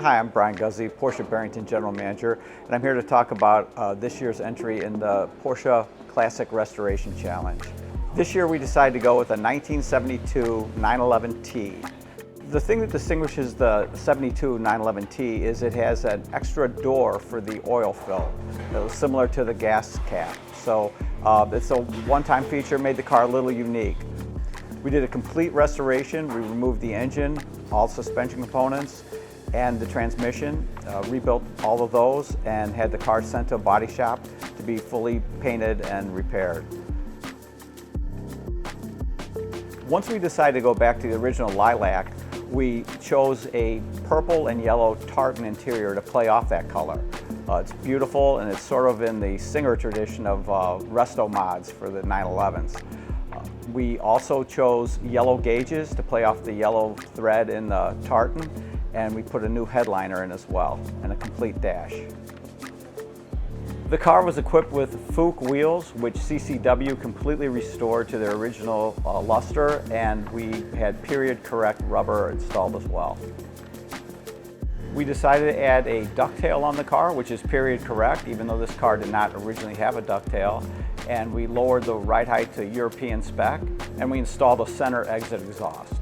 Hi, I'm Brian Guzzi, Porsche Barrington General Manager, and I'm here to talk about this year's entry in the Porsche Classic Restoration Challenge. This year we decided to go with a 1972 911T. The thing that distinguishes the 72 911T is it has an extra door for the oil fill, similar to the gas cap. So it's a one-time feature, made the car a little unique. We did a complete restoration. We removed the engine, all suspension components, and the transmission, rebuilt all of those, and had the car sent to a body shop to be fully painted and repaired. Once we decided to go back to the original lilac, we chose a purple and yellow tartan interior to play off that color. It's beautiful, and it's sort of in the Singer tradition of resto mods for the 911s. We also chose yellow gauges to play off the yellow thread in the tartan, and we put a new headliner in as well, and a complete dash. The car was equipped with Fuchs wheels, which CCW completely restored to their original luster, and we had period correct rubber installed as well. We decided to add a ducktail on the car, which is period correct, even though this car did not originally have a ducktail. And we lowered the ride height to European spec, and we installed a center exit exhaust.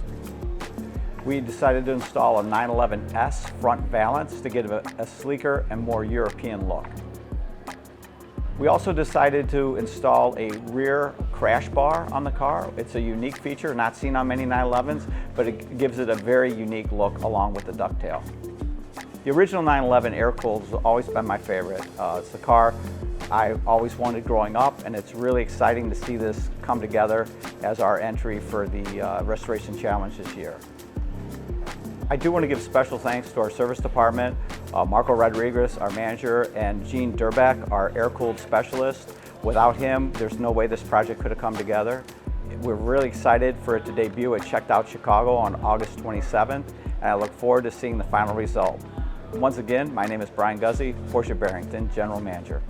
We decided to install a 911S front valance to give it a sleeker and more European look. We also decided to install a rear crash bar on the car. It's a unique feature, not seen on many 911s, but it gives it a very unique look along with the ducktail. The original 911 air-cooled has always been my favorite. It's the car I always wanted growing up, and it's really exciting to see this come together as our entry for the Restoration Challenge this year. I do want to give special thanks to our service department, Marco Rodriguez, our manager, and Gene Durbeck, our air-cooled specialist. Without him, there's no way this project could have come together. We're really excited for it to debut at CheckedItOut Chicago on August 27th, and I look forward to seeing the final result. Once again, my name is Brian Guzzi, Porsche Barrington General Manager.